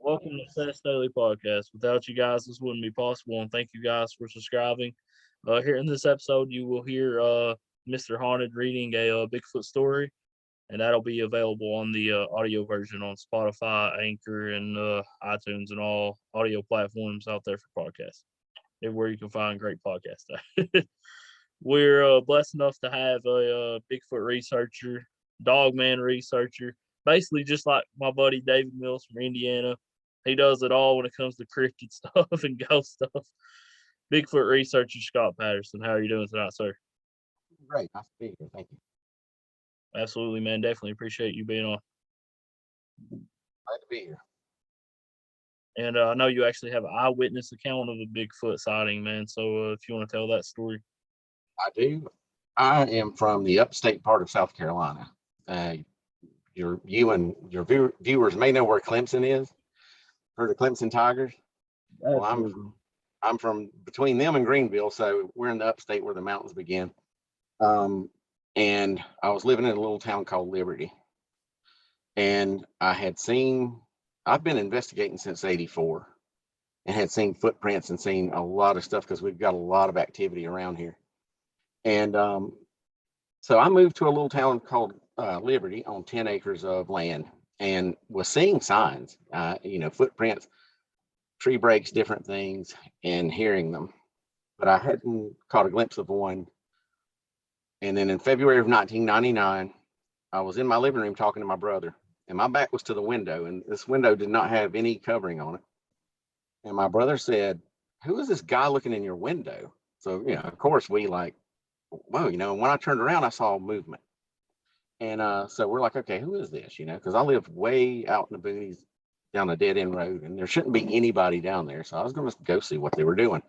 Welcome to Seth's Daily Podcast. Without you guys, this wouldn't be possible, and thank you guys for subscribing. Here in this episode, you will hear Mr. Haunted reading a Bigfoot story, and that'll be available on the audio version on Spotify, Anchor, and iTunes, and all audio platforms out there for podcasts, everywhere you can find great podcasts. We're blessed enough to have a Bigfoot researcher, dogman researcher, basically just like my buddy David Mills from Indiana. He does it all when it comes to cryptid stuff and ghost stuff. Bigfoot researcher Scott Patterson. How are you doing tonight, sir? Great. Nice to be here. Thank you. Absolutely, man. Definitely appreciate you being on. Glad to be here. And I know you actually have an eyewitness account of a Bigfoot sighting, man. So if you want to tell that story. I do. I am from the upstate part of South Carolina. You and your viewers may know where Clemson is. Heard of Clemson Tigers? Well, I'm from between them and Greenville, so we're in the upstate where the mountains begin. And I was living in a little town called Liberty, and I've been investigating since '84, and had seen footprints and seen a lot of stuff because we've got a lot of activity around here. And so I moved to a little town called Liberty on 10 acres of land, and was seeing signs, footprints, tree breaks, different things, and hearing them. But I hadn't caught a glimpse of one. And then in February of 1999, I was in my living room talking to my brother, and my back was to the window, and this window did not have any covering on it. And my brother said, "Who is this guy looking in your window?" So, of course we like, whoa, and when I turned around, I saw movement. And so we're like, okay, who is this? Because I live way out in the boonies down a dead end road, and there shouldn't be anybody down there. So I was going to go see what they were doing.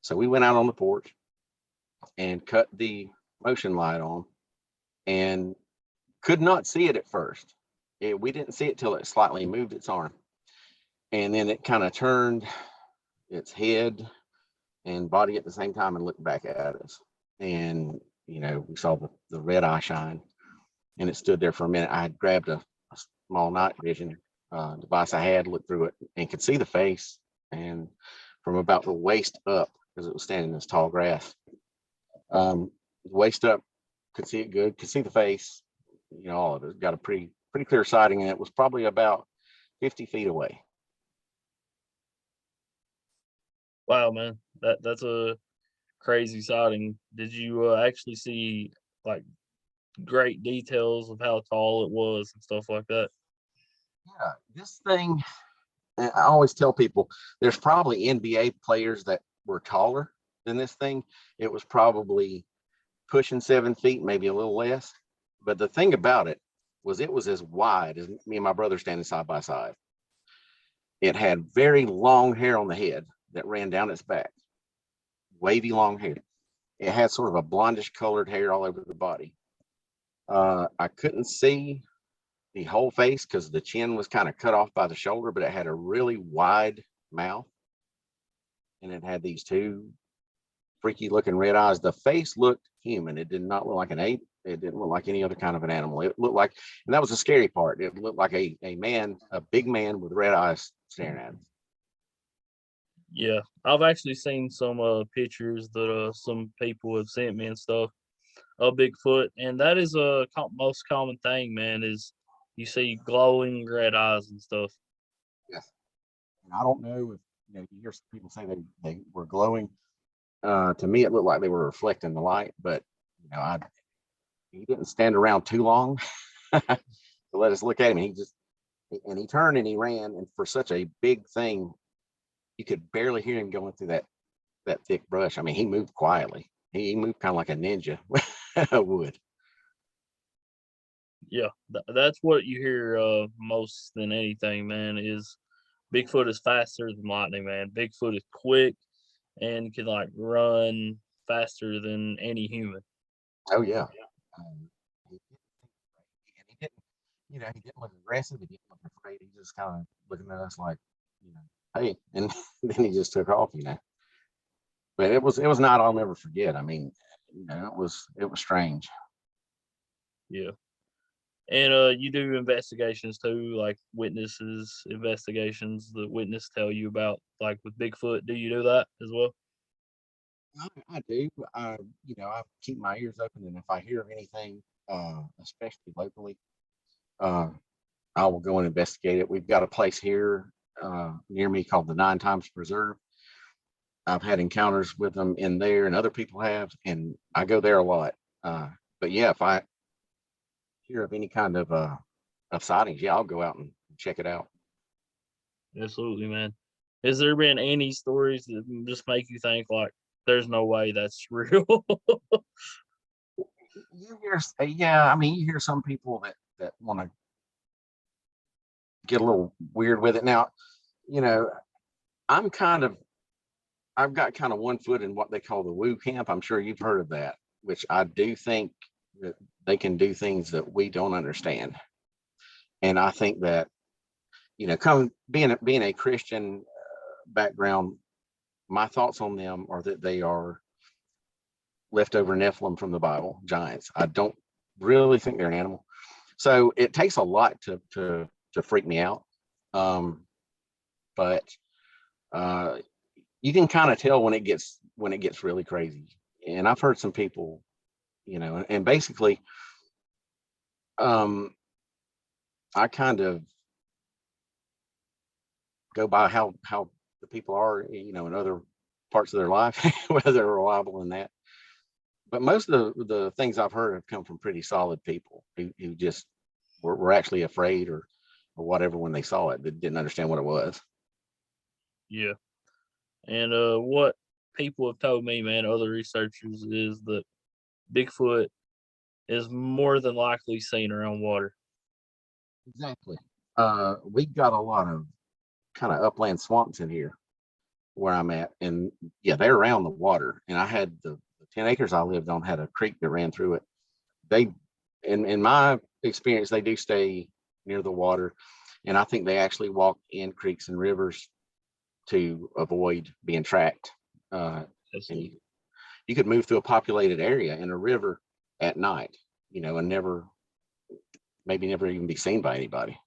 So we went out on the porch and cut the motion light on, and could not see it at first. We didn't see it till it slightly moved its arm. And then it kind of turned its head and body at the same time and looked back at us. And, we saw the red eye shine, and it stood there for a minute. I had grabbed a small night vision device I had, looked through it, and could see the face. And from about the waist up, because it was standing in this tall grass, waist up, could see it good, could see the face, all of it. Got a pretty clear sighting, and it was probably about 50 feet away. Wow, man. That's a crazy sighting. Did you actually see like great details of how tall it was and stuff like that? Yeah, this thing, I always tell people, there's probably NBA players that were taller than this thing. It was probably pushing 7 feet, maybe a little less. But the thing about it was as wide as me and my brother standing side by side. It had very long hair on the head that ran down its back, wavy long hair. It had sort of a blondish colored hair all over the body. I couldn't see the whole face because the chin was kind of cut off by the shoulder, but it had a really wide mouth, and it had these two freaky looking red eyes. The face looked human. It did not look like an ape. It didn't look like any other kind of an animal. It looked like, and that was the scary part, it looked like a man, a big man with red eyes staring at us. Yeah, I've actually seen some pictures that some people have sent me and stuff of Bigfoot, and that is a most common thing, man. Is you see glowing red eyes and stuff. Yes, and I don't know if you hear some people say they were glowing. To me, it looked like they were reflecting the light, but he didn't stand around too long to let us look at him. He turned and he ran, and for such a big thing, you could barely hear him going through that thick brush. I mean, he moved quietly. He moved kind of like a ninja would. Yeah, that's what you hear most than anything, man. Is Bigfoot is faster than lightning, man. Bigfoot is quick and can like run faster than any human. Oh yeah. He didn't, he didn't look aggressive. He didn't look afraid. He just kind of looking at us like, hey, and then he just took off. But it was not. I'll never forget. I mean, it was strange. Yeah. And you do investigations too, like witnesses investigations. The witness tell you about, like with Bigfoot. Do you do that as well? I do. I keep my ears open, and if I hear of anything, especially locally, uh, I will go and investigate it. We've got a place here near me called the Nine Times Preserve. I've had encounters with them in there, and other people have, and I go there a lot. But yeah, if I hear of any kind of sightings, yeah, I'll go out and check it out. Absolutely, man. Has there been any stories that just make you think like, "There's no way that's real"? Yeah, I mean, you hear some people that want to get a little weird with it. Now, you know, I'm kind of I've got kind of one foot in what they call the woo camp. I'm sure you've heard of that, which I do think that they can do things that we don't understand. And I think that, come being a Christian background, my thoughts on them are that they are leftover Nephilim from the Bible, giants. I don't really think they're an animal. So it takes a lot to freak me out. But uh, you can kind of tell when it gets really crazy. And I've heard some people, and basically, um, I kind of go by how the people are, in other parts of their life, whether they're reliable in that. But most of the things I've heard have come from pretty solid people who just were actually afraid or whatever when they saw it, that didn't understand what it was. Yeah. And what people have told me, man, other researchers, is that Bigfoot is more than likely seen around water. Exactly. We've got a lot of kind of upland swamps in here where I'm at, and yeah, they're around the water. And I had the 10 acres I lived on had a creek that ran through it. They, in my experience, they do stay near the water, and I think they actually walk in creeks and rivers to avoid being tracked. And Absolutely. you could move through a populated area in a river at night, and maybe never even be seen by anybody.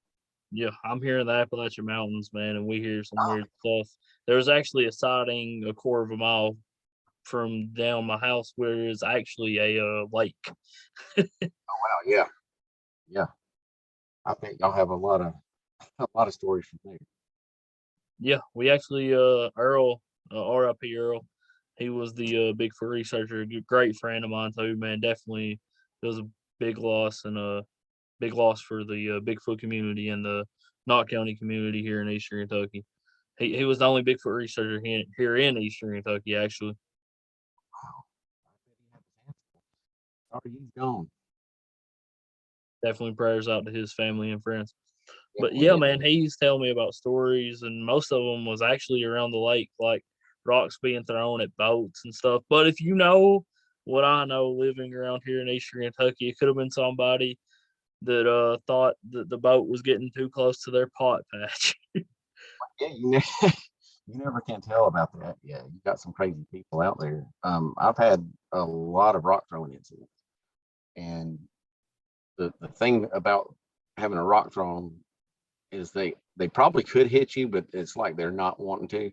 Yeah, I'm here in the Appalachian Mountains, man, and we hear some weird stuff. There was actually a sighting a quarter of a mile from down my house where it's actually a lake. Wow, yeah, yeah. I think y'all have a lot of stories from there. Yeah, we actually Earl, R.I.P. Earl. He was the Bigfoot researcher, a great friend of mine too, man. Definitely, it was a big loss and a big loss for the Bigfoot community and the Knott County community here in Eastern Kentucky. He was the only Bigfoot researcher here in Eastern Kentucky, actually. Wow. I bet he had his hands full. Sorry, he's gone. Definitely prayers out to his family and friends. But Definitely, yeah, man, definitely. he used to tell me about stories, and most of them was actually around the lake, like rocks being thrown at boats and stuff. But if you know what I know, living around here in Eastern Kentucky, it could have been somebody that thought that the boat was getting too close to their pot patch. Yeah, you never can tell about that. Yeah, you got some crazy people out there. I've had a lot of rock throwing incidents, and the thing about having a rock thrown is they probably could hit you, but it's like they're not wanting to,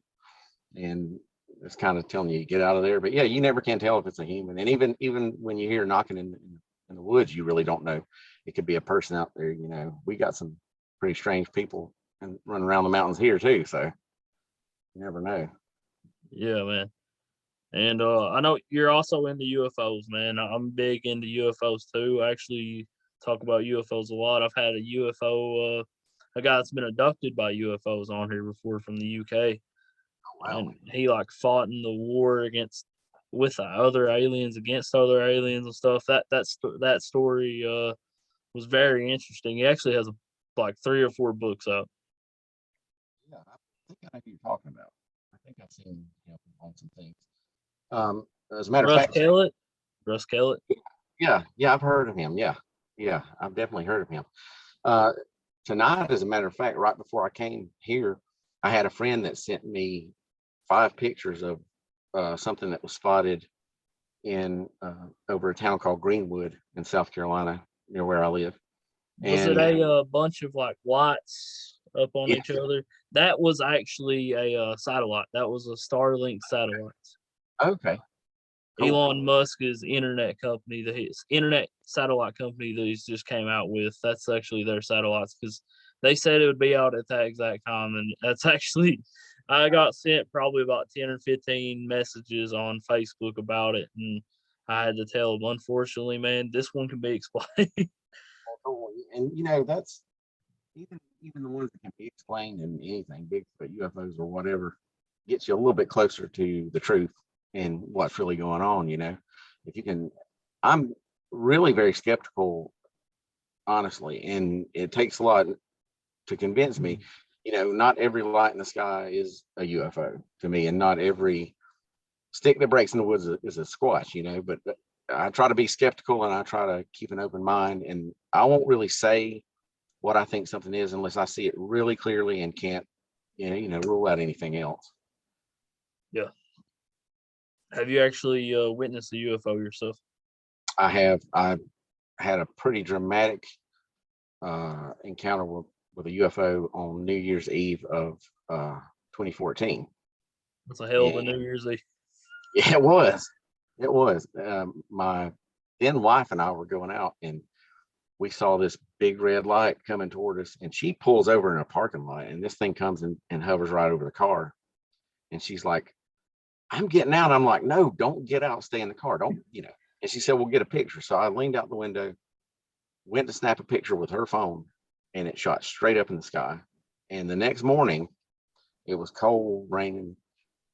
and it's kind of telling you get out of there. But yeah, you never can tell if it's a human, and even when you hear knocking in the woods, you really don't know. It could be a person out there. We got some pretty strange people and running around the mountains here too, so you never know. Yeah, man. And I know you're also into UFOs, man. I'm big into UFOs too. I actually talk about UFOs a lot. I've had a UFO, a guy that's been abducted by UFOs on here before from the UK, Oh, wow. and he like fought in the war against with the other aliens against other aliens and stuff. That story was very interesting. He actually has like 3 or 4 books out. Yeah, I think I know who you're talking about. I think I've seen him on some things. As a matter of Russ fact, Kellett. Russ Kellett. yeah, I've heard of him. Yeah, I've definitely heard of him. Uh, Tonight, as a matter of fact, right before I came here, I had a friend that sent me 5 pictures of something that was spotted in over a town called Greenwood in South Carolina, near where I live. Was it And a bunch of like lights up on yeah, each other? That was actually a satellite. That was a Starlink satellite. okay, cool. Elon Musk's internet company, his internet satellite company that he's just came out with. That's actually their satellites because they said it would be out at that exact time, and that's actually I got sent probably about 10 or 15 messages on Facebook about it, and I had to tell them, unfortunately, man, this one can be explained. Cool. And that's even the ones that can be explained in anything, Bigfoot, UFOs, or whatever, gets you a little bit closer to the truth and what's really going on. If you can, I'm really very skeptical, honestly, and it takes a lot to convince me. Not every light in the sky is a UFO to me, and not every stick that breaks in the woods is a squatch. But I try to be skeptical and I try to keep an open mind, and I won't really say what I think something is unless I see it really clearly and can't, rule out anything else. Yeah. Have you actually witnessed a UFO yourself? I had a pretty dramatic encounter with a UFO on New Year's Eve of 2014. That's a hell of a And New Year's Eve. yeah, it was. It was. My then wife and I were going out, and we saw this big red light coming toward us, and she pulls over in a parking lot, and this thing comes and hovers right over the car. And she's like, I'm getting out. I'm like, no, don't get out. Stay in the car. Don't. And she said, we'll get a picture. So I leaned out the window, went to snap a picture with her phone, and it shot straight up in the sky. And the next morning, it was cold, raining,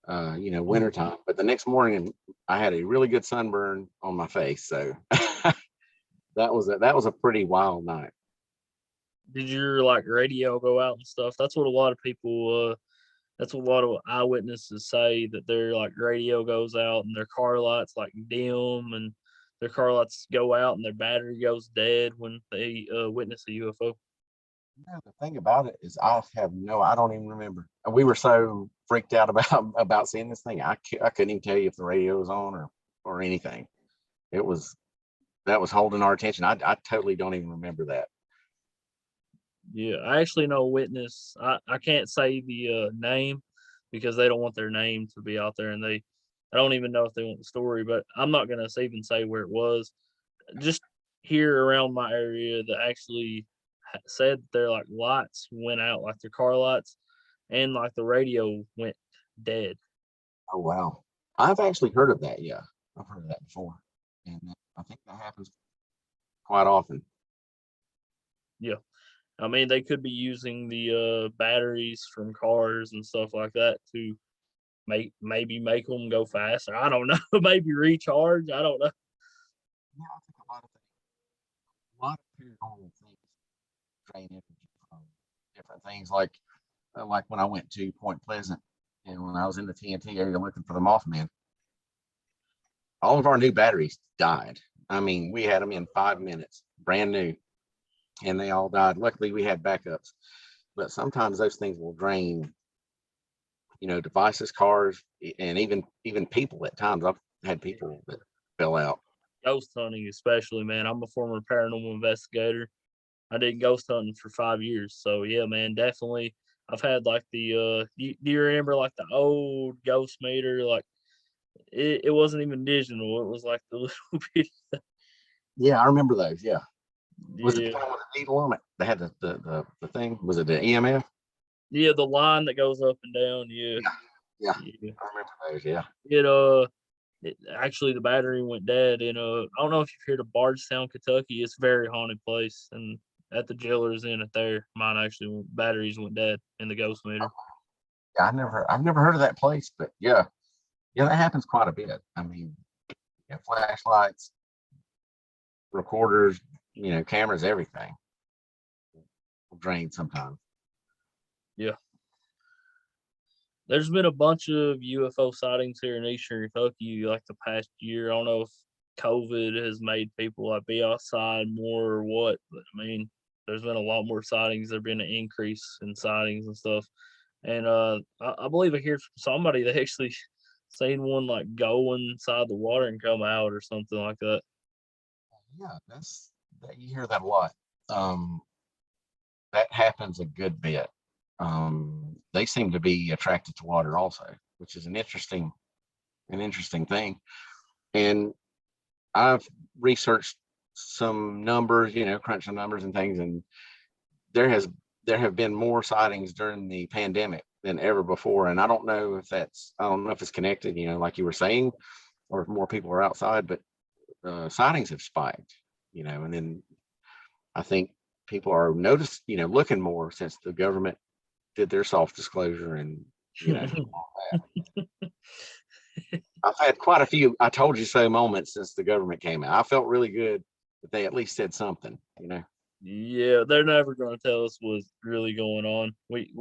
wintertime. But the next morning, I had a really good sunburn on my face. So that was a pretty wild night. Did your like radio go out and stuff? That's what a lot of people that's what a lot of eyewitnesses say, that their like radio goes out and their car lights like dim, and their car lights go out and their battery goes dead when they witness a UFO. The thing about it is I don't even remember. We were so freaked out about seeing this thing. I couldn't even tell you if the radio was on or anything. That was holding our attention. I totally don't even remember that. Yeah, I actually know a witness. I can't say the name because they don't want their name to be out there, and I don't even know if they want the story, but I'm not gonna even say where it was. Just here around my area that actually said their like lights went out, like their car lights, and like the radio went dead. Oh wow. I've actually heard of that. Yeah, I've heard of that before, and I think that happens quite often. Yeah. I mean, they could be using the batteries from cars and stuff like that to maybe make them go faster. I don't know. Maybe recharge. I don't know. Yeah, I think a lot of paranormal things drain energy from different things. Like when I went to Point Pleasant, and when I was in the TNT area looking for the Mothman, all of our new batteries died. I mean, we had them in 5 minutes, brand new, and they all died. Luckily, we had backups, but sometimes those things will drain, devices, cars, and even people. At times, I've had people that fell out. Ghost hunting, especially, man. I'm a former paranormal investigator. I did ghost hunting for 5 years. So yeah, man, definitely. I've had like do you remember like the old ghost meter? Like it wasn't even digital. It was like the little bit. Yeah, I remember those. Yeah, was it the Yeah. kind with the needle on it? They had the thing. Was it the EMF? Yeah, the line that goes up and down. Yeah. Yeah, yeah, Yeah. I remember those. Yeah. Actually the battery went dead in I don't know if you've heard of Bardstown, Kentucky. It's a very haunted place, and at the jailers in it there, mine actually batteries went dead in the ghost meter. Yeah, I've never heard of that place, but yeah, that happens quite a bit. I mean, flashlights, recorders, cameras, everything will drain sometimes. Yeah. There's been a bunch of UFO sightings here in Eastern Kentucky like the past year. I don't know if COVID has made people like be outside more or what, but I mean, there's been a lot more sightings. There's been an increase in sightings and stuff. And I believe I hear from somebody that actually seen one like go inside the water and come out or something like that. Yeah, that you hear that a lot. Um, that happens a good bit. They seem to be attracted to water also, which is an interesting thing. And I've researched some numbers, crunched some numbers and things, and there has there have been more sightings during the pandemic than ever before. And I don't know if it's connected, like you were saying, or if more people are outside, but sightings have spiked, and then I think people are looking more since the government did their soft disclosure and all that. I've had quite a few I told you so moments since the government came out. I felt really good that they at least said something. Yeah, they're never going to tell us what's really going on. We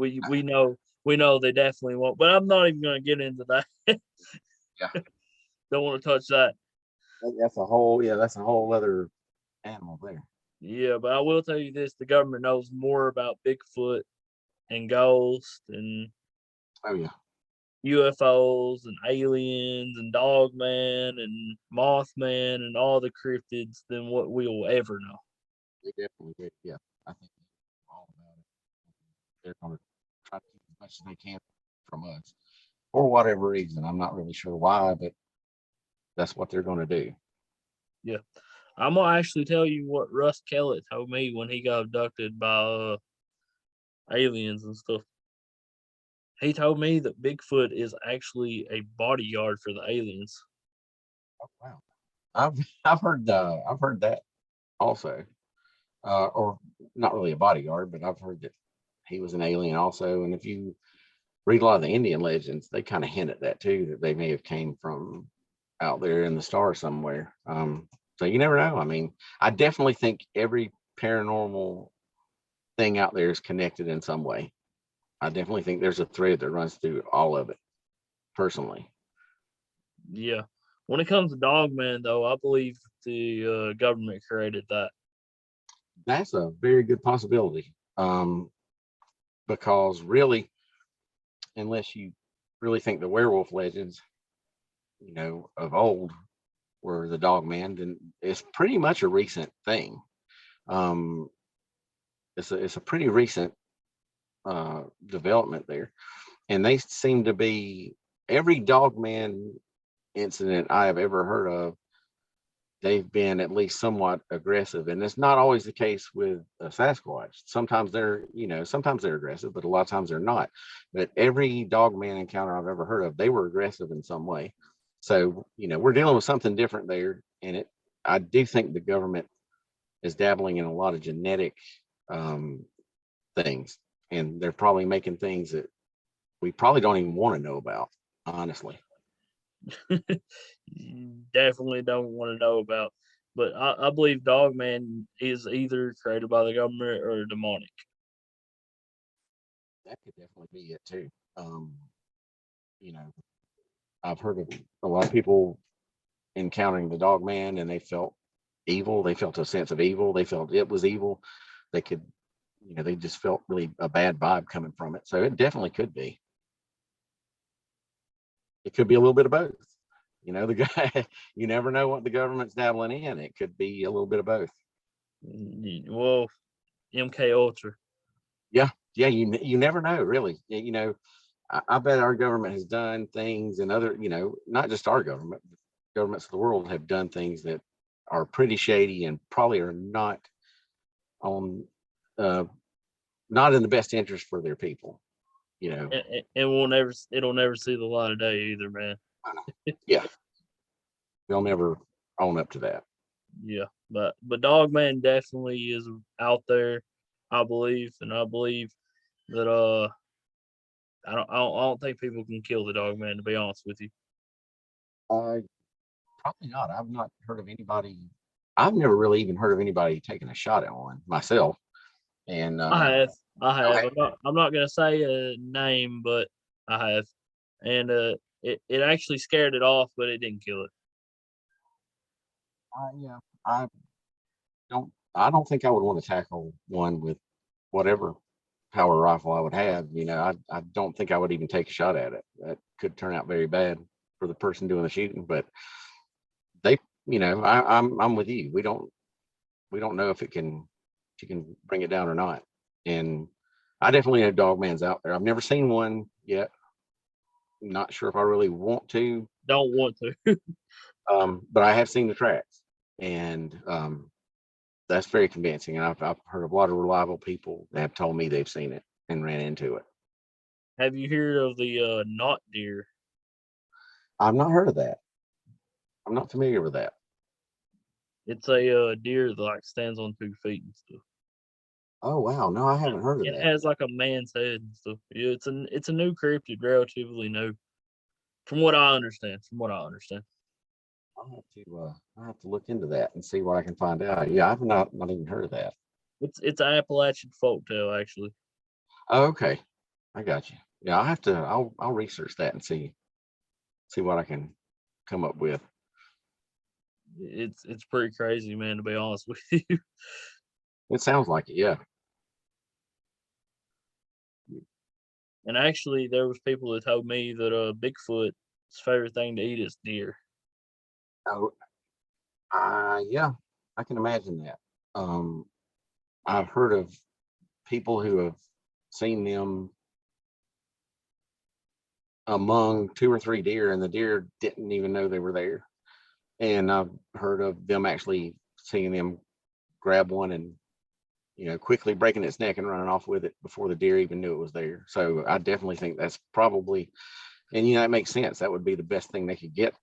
know they definitely won't. But I'm not even going to get into that. Yeah, Don't want to touch that. that's a whole other animal there. Yeah, but I will tell you this: the government knows more about Bigfoot and ghosts and Oh yeah, UFOs and aliens and Dogman and Mothman and all the cryptids than what we will ever know. they definitely did. Yeah, I think they're all about it. They're going to try to keep as much as they can from us for whatever reason. I'm not really sure why, but that's what they're going to do. Yeah. I'm gonna actually tell you what Russ Kellett told me when he got abducted by aliens and stuff. He told me that Bigfoot is actually a bodyguard for the aliens. Oh wow, I've heard that also, or not really a bodyguard, but I've heard that he was an alien also. And if you read a lot of the Indian legends, they kind of hint at that too, that they may have came from out there in the stars somewhere. So you never know. I mean, I definitely think every paranormal thing out there is connected in some way. I definitely think there's a thread that runs through all of it, personally. Yeah. When it comes to Dogman, though, I believe the government created that. That's a very good possibility. Because really, unless you really think the werewolf legends, of old were the dog man, then it's pretty much a recent thing. Um, it's a pretty recent development there, and they seem to be every dog man incident I have ever heard of. They've been at least somewhat aggressive, and it's not always the case with a Sasquatch. Sometimes they're aggressive, but a lot of times they're not. But every dog man encounter I've ever heard of, they were aggressive in some way. So we're dealing with something different there, and I do think the government is dabbling in a lot of genetic um, things, and they're probably making things that we probably don't even want to know about, honestly. You definitely don't want to know about. But I believe Dogman is either created by the government or demonic. That could definitely be it too. You know, I've heard of a lot of people encountering the dog man and they felt evil. They felt a sense of evil. They felt it was evil. They could, they just felt really a bad vibe coming from it. So it definitely could be. It could be a little bit of both. The guy, you never know what the government's dabbling in. It could be a little bit of both. Well, MK Ultra. Yeah. Yeah. You never know, really. I bet our government has done things and other, not just our government, governments of the world have done things that are pretty shady and probably are on, uh, not in the best interest for their people, It'll never see the light of day either, man. Yeah. They'll never own up to that. Yeah, but Dogman definitely is out there, I believe, and I believe that I don't think people can kill the Dogman, to be honest with you. Probably not. I've not heard of anybody. I've never really even heard of anybody taking a shot at one myself. And I have, I have. okay. I'm not gonna say a name, but I have, and it actually scared it off, but it didn't kill it. Yeah, I don't think I would want to tackle one with whatever power rifle I would have. I don't think I would even take a shot at it. That could turn out very bad for the person doing the shooting. But they, I'm with you. We don't know if it can she can bring it down or not. And I definitely know Dogman's out there. I've never seen one yet. Not sure if I really want to. Don't want to. But I have seen the tracks, and that's very convincing. And I've heard of a lot of reliable people that have told me they've seen it and ran into it. Have you heard of the knot deer? I've not heard of that. I'm not familiar with that. It's a deer that like stands on 2 feet and stuff. Oh wow, no, I haven't heard of It that. has like a man's head and stuff. Yeah, it's a new cryptid, relatively new, from what I understand. From what I understand, I'll have to look into that and see what I can find out. Yeah, I've not even heard of that. it's an Appalachian folktale actually. Oh, okay, I got you. Yeah, I'll research that and see what I can come up with. It's pretty crazy, man. To be honest with you, It sounds like it, yeah. and actually, there was people that told me that Bigfoot's favorite thing to eat is deer. Oh, yeah, I can imagine that. Um, I've heard of people who have seen them among 2 or 3 deer, and the deer didn't even know they were there. And I've heard of them actually seeing them grab one and quickly breaking its neck and running off with it before the deer even knew it was there. So I definitely think that's probably, and it makes sense. That would be the best thing they could get,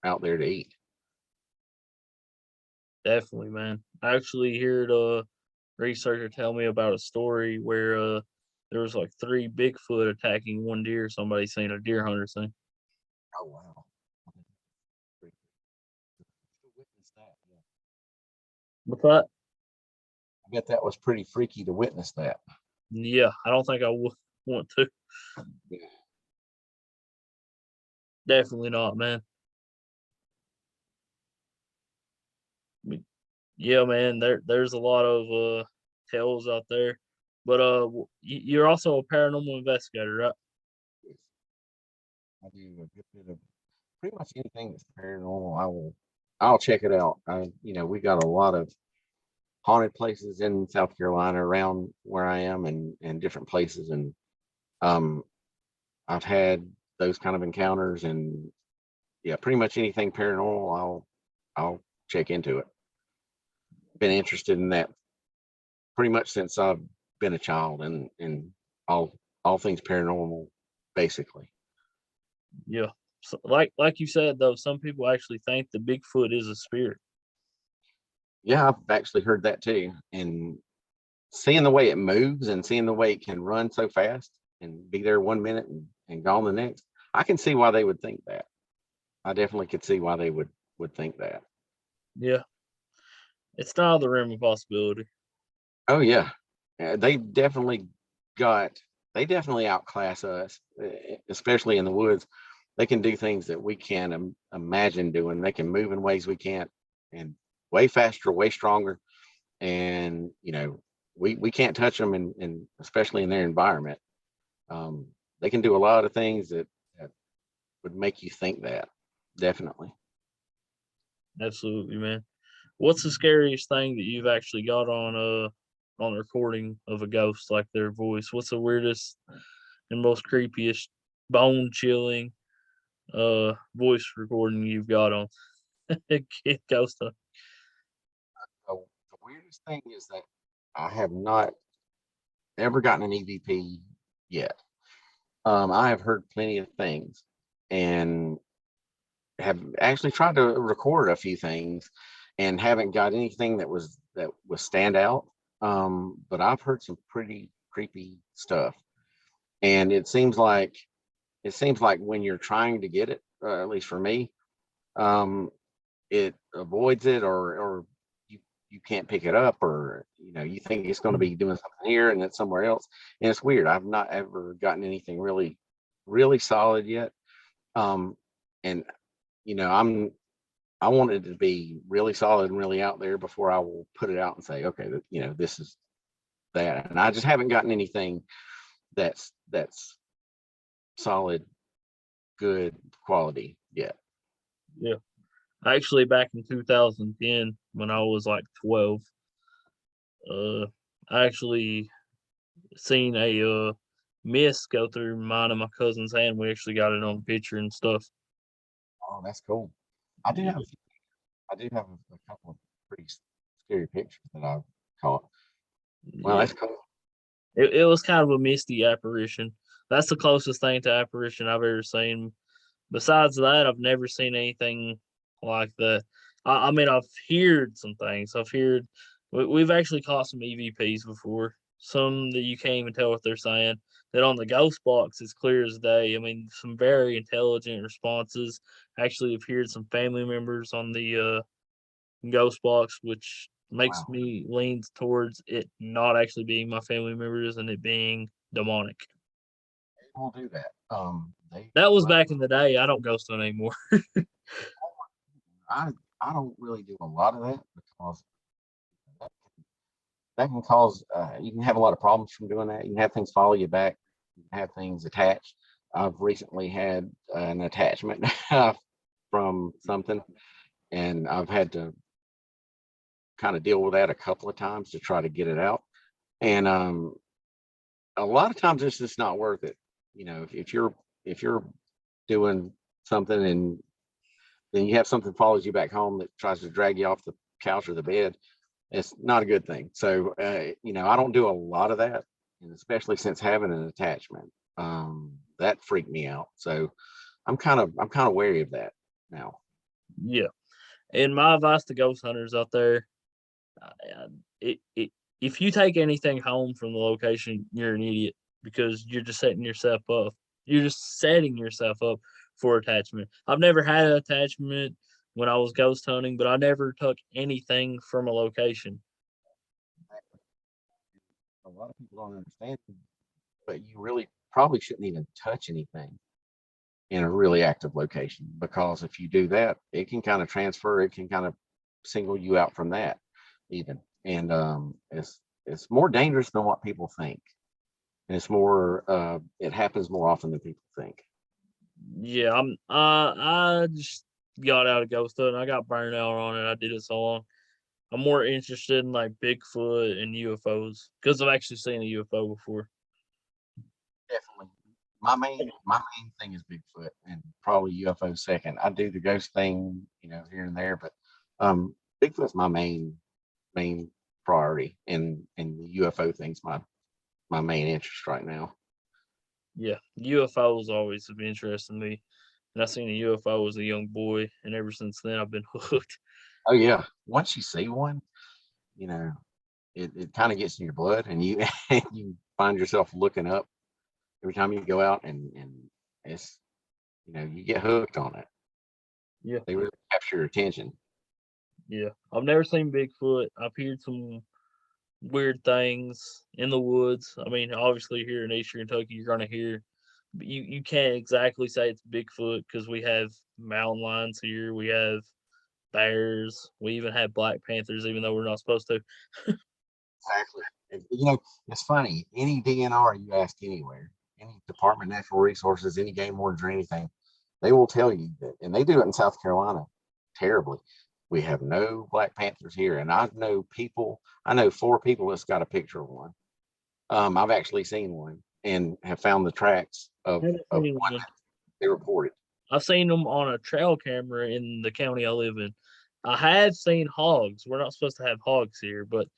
out there to eat. Definitely, man. I actually heard a researcher tell me about a story where there was like 3 Bigfoot attacking one deer. Somebody seen a deer hunter thing. Oh wow. Witness that, yeah. But that, I bet that was pretty freaky to witness that. yeah, I don't think I would want to. Yeah. Definitely not, man. Yeah, man. There's a lot of tales out there, but you're also a paranormal investigator, right? I do a good bit of pretty much anything that's paranormal. I'll check it out. We got a lot of haunted places in South Carolina around where I am, and different places, and um I've had those kind of encounters, and yeah, pretty much anything paranormal, I'll check into it. Been interested in that pretty much since I've been a child, and all things paranormal, basically. Yeah. So, like you said though, some people actually think the Bigfoot is a spirit. Yeah, I've actually heard that too, and seeing the way it moves and seeing the way it can run so fast and be there 1 minute and gone the next, I can see why they would think that. I definitely could see why they would think that. Yeah, it's not out of the realm of possibility. Oh yeah. They definitely got they definitely outclass us, especially in the woods. They can do things that we can't imagine doing. They can move in ways we can't, and way faster, way stronger. And we can't touch them, and especially in their environment. They can do a lot of things that would make you think that. Definitely. Absolutely, man. What's the scariest thing that you've actually got on recording of a ghost, like their voice? What's the weirdest and most creepiest, bone chilling voice recording you've got on ghost hunt? The weirdest thing is that I have not ever gotten an EVP yet. I have heard plenty of things, and have actually tried to record a few things, and haven't got anything that was stand out. But I've heard some pretty creepy stuff, and it seems like when you're trying to get it, at least for me, um, it avoids it, or you can't pick it up, or you think it's going to be doing something here and it's somewhere else, and it's weird. I've not ever gotten anything really really solid yet. And I want it to be really solid and really out there before I will put it out and say, okay, this is that. And I just haven't gotten anything that's solid, good quality yet. Yeah. Actually, back in 2010, when I was like 12, I actually seen a mist go through mine and my cousin's hand. We actually got it on picture and stuff. Oh, that's cool. I do Yeah, have I do have a couple of pretty scary pictures that I've caught. Well, yeah. that's cool. It was kind of a misty apparition. That's the closest thing to apparition I've ever seen. Besides that, I've never seen anything like that. I mean, I've heard some things. We've actually caught some EVPs before. Some that you can't even tell what they're saying. That on the ghost box is clear as day. I mean, some very intelligent responses. Actually, have heard some family members on the ghost box, which makes Wow. me lean towards it not actually being my family members and it being demonic. They will do that. They That was well, back in the day. I don't ghost hunt anymore. I I don't really do a lot of that because that, that can cause you can have a lot of problems from doing that. You can have things follow you back. You can have things attached. I've recently had an attachment from something, and I've had to kind of deal with that a couple of times to try to get it out. And a lot of times it's just not worth it. You know, if you're doing something and then you have something follows you back home that tries to drag you off the couch or the bed, it's not a good thing. So you know, I don't do a lot of that, and especially since having an attachment, that freaked me out. So I'm kind of wary of that now. Yeah. And my advice to ghost hunters out there, uh, if you take anything home from the location, you're an idiot because you're just setting yourself up. You're just setting yourself up for attachment. I've never had an attachment when I was ghost hunting, but I never took anything from a location. A lot of people don't understand, but you really probably shouldn't even touch anything in a really active location because if you do that, it can kind of transfer, it can kind of single you out from that even. And it's more dangerous than what people think. And it's more it happens more often than people think. Yeah, I just got out of ghost hunting. I got burned out on it. I did it so long. I'm more interested in like Bigfoot and UFOs because I've actually seen a UFO before. Definitely. My main thing is Bigfoot and probably UFO second. I do the ghost thing, you know, here and there, but Bigfoot's my main priority and the UFO thing's my main interest right now. Yeah, UFOs always have interested me, and I seen a UFO as a young boy, and ever since then I've been hooked. Oh yeah. Once you see one, you know, it kind of gets in your blood and you you find yourself looking up every time you go out and it's you know, you get hooked on it. Yeah, They really capture your attention. yeah. I've never seen Bigfoot. I've heard some weird things in the woods. I mean, obviously here in Eastern Kentucky, you're gonna hear. But you can't exactly say it's Bigfoot because we have mountain lions here. We have bears. We even have black panthers, even though we're not supposed to. Exactly. You know, it's funny. Any DNR you ask anywhere, any Department of Natural Resources, any game wardens or anything, they will tell you that, and they do it in South Carolina terribly. We have no Black Panthers here, and I know people. I know four people that's got a picture of one. I've actually seen one and have found the tracks I haven't of seen one one. that they reported. I've seen them on a trail camera in the county I live in. I have seen hogs. We're not supposed to have hogs here, but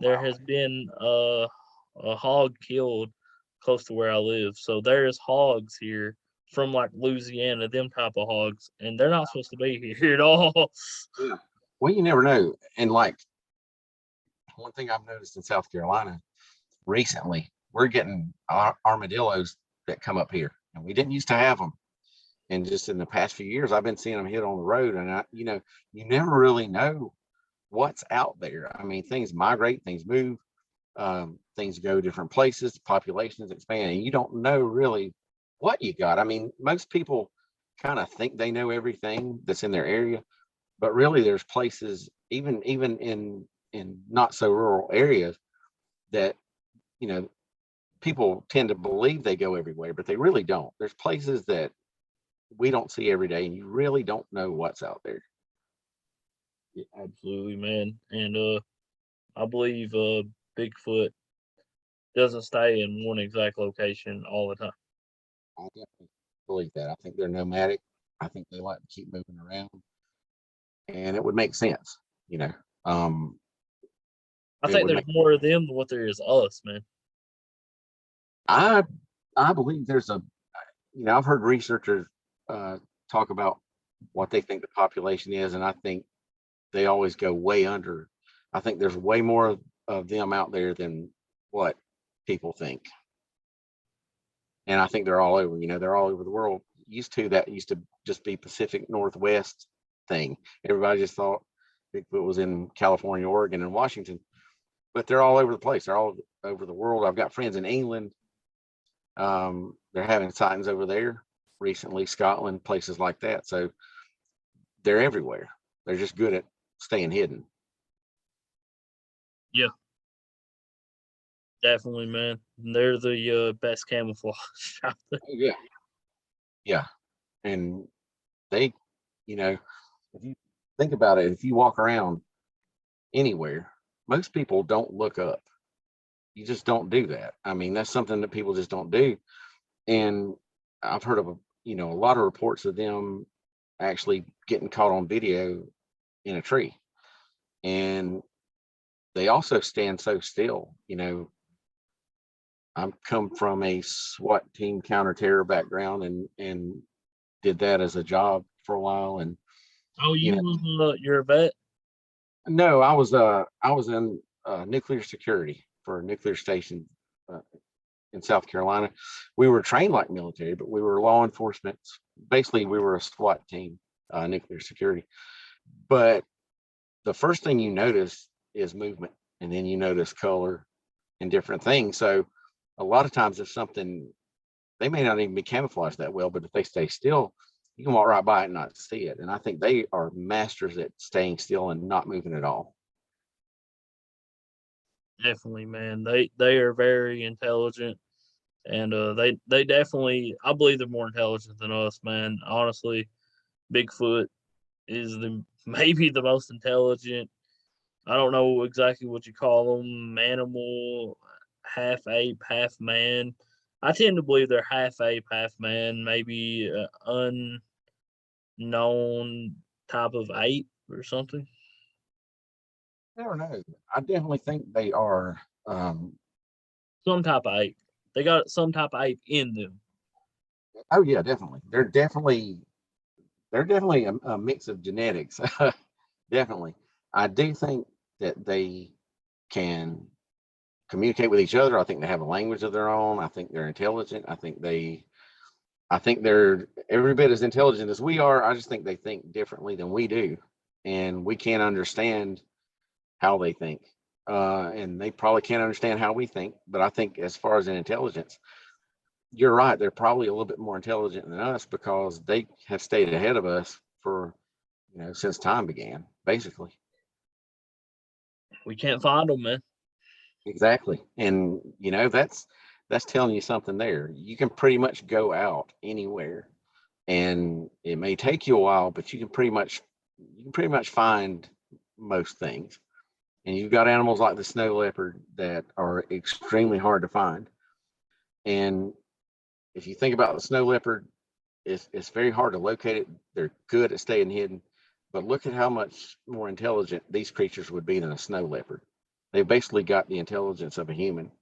there Wow. has been a hog killed close to where I live. So there's hogs here from like Louisiana, them type of hogs, and they're not supposed to be here at all. Yeah. Well, you never know. And like one thing I've noticed in South Carolina recently, we're getting armadillos that come up here, and we didn't used to have them. And just in the past few years, I've been seeing them hit on the road, and you know, you never really know what's out there. I mean, things migrate, things move, things go different places, populations expand, and you don't know really what you got. I mean, most people kind of think they know everything that's in their area, but really, there's places, even in not so rural areas, that you know people tend to believe they go everywhere, but they really don't. There's places that we don't see every day, and you really don't know what's out there. Yeah, absolutely, man. And I believe Bigfoot doesn't stay in one exact location all the time. I definitely believe that. I think they're nomadic. I think they like to keep moving around, and it would make sense. You know, um, I it think would there's make. more of them than what there is us, man. I I believe there's a. I've heard researchers uh, talk about what they think the population is, and I think they always go way under. I think there's way more of them out there than what people think, and I think they're all over. They're all over the world. Used to just be Pacific Northwest thing. Everybody just thought Bigfoot was in California, Oregon, and Washington, but they're all over the place. They're all over the world. I've got friends in England. They're having sightings over there recently, Scotland, places like that. So they're everywhere. They're just good at staying hidden. Yeah, definitely, man. They're the best camouflage out there. Oh, yeah, yeah, and they, you know, if you think about it, if you walk around anywhere, most people don't look up. You just don't do that. I mean, that's something that people just don't do. And I've heard of a lot of reports of them actually getting caught on video in a tree, and they also stand so still. I'm come from a SWAT team counter-terror background, and did that as a job for a while. And Oh, you you know was you're a vet? no, I was in nuclear security for a nuclear station uh, in South Carolina. We were trained like military, but we were law enforcement. Basically, we were a SWAT team, nuclear security. But the first thing you notice is movement, and then you notice color and different things. So a lot of times, if something, they may not even be camouflaged that well, but if they stay still, you can walk right by it and not see it. And I think they are masters at staying still and not moving at all. Definitely, man. They are very intelligent, and they definitely. I believe they're more intelligent than us, man. Honestly, Bigfoot is the maybe the most intelligent. I don't know exactly what you call them, animal, half ape, half man. I tend to believe they're half ape, half man, maybe unknown type of ape or something. I don't know. I definitely think they are. Um, Some type of ape. They got some type of ape in them. oh yeah, definitely. They're definitely a mix of genetics. Definitely. I do think that they can communicate with each other. I think they have a language of their own. I think they're intelligent. I think they're every bit as intelligent as we are. I just think they think differently than we do, and we can't understand how they think. And they probably can't understand how we think. But I think, as far as in intelligence, you're right. They're probably a little bit more intelligent than us because they have stayed ahead of us for since time began, basically. We can't find them, man. Exactly. And that's telling you something there. You can pretty much go out anywhere, and it may take you a while, but you can pretty much find most things. And you've got animals like the snow leopard that are extremely hard to find. And if you think about the snow leopard, it's very hard to locate it. They're good at staying hidden, but look at how much more intelligent these creatures would be than a snow leopard. They've basically got the intelligence of a human.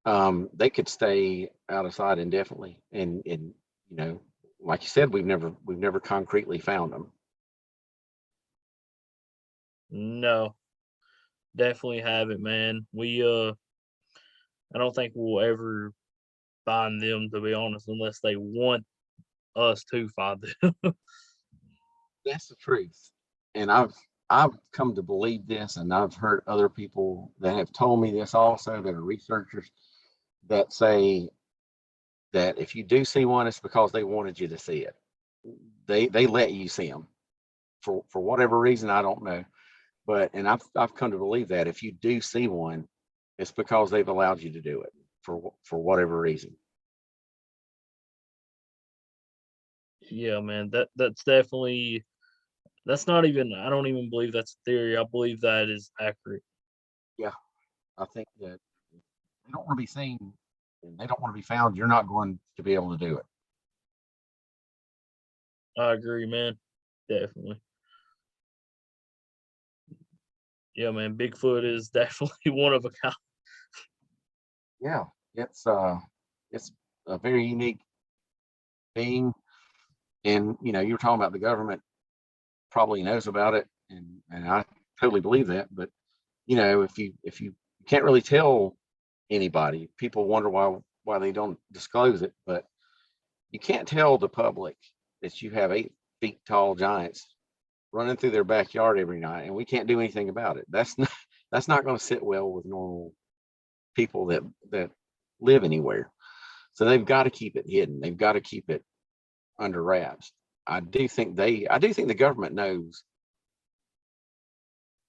They could stay out of sight indefinitely, and you know, like you said, we've never concretely found them. No, definitely have it, man. I don't think we'll ever find them, to be honest, unless they want us to find them. That's the truth, and I've come to believe this, and I've heard other people that have told me this also that are researchers that say that if you do see one, it's because they wanted you to see it. They let you see them for whatever reason, I don't know. But and I've come to believe that if you do see one, it's because they've allowed you to do it for whatever reason. Yeah, man. That's definitely that's not even I don't even believe that's a theory. I believe that is accurate. I think that if they don't want to be seen and they don't want to be found, you're not going to be able to do it. I agree, man. Definitely. Yeah, man. Bigfoot is definitely one of a kind. Yeah, it's a very unique being, and you were talking about the government probably knows about it, and I totally believe that. But if you can't really tell anybody, people wonder why they don't disclose it. But you can't tell the public that you have 8 feet tall giants running through their backyard every night, and we can't do anything about it. That's not going to sit well with normal people that live anywhere. So they've got to keep it hidden. They've got to keep it under wraps. I do think the government knows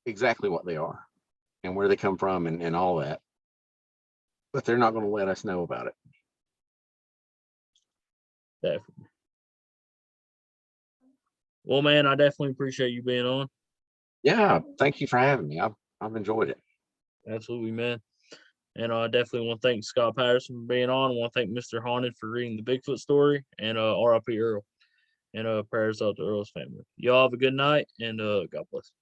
exactly what they are and where they come from and all that, but they're not going to let us know about it. Definitely. Well, man, I definitely appreciate you being on. Yeah, thank you for having me. I've enjoyed it. Absolutely, man. And I definitely want to thank Scott Patterson for being on. I want to thank Mr. Haunted for reading the Bigfoot story, and RIP Earl, and prayers out to Earl's family. Y'all have a good night, and God bless.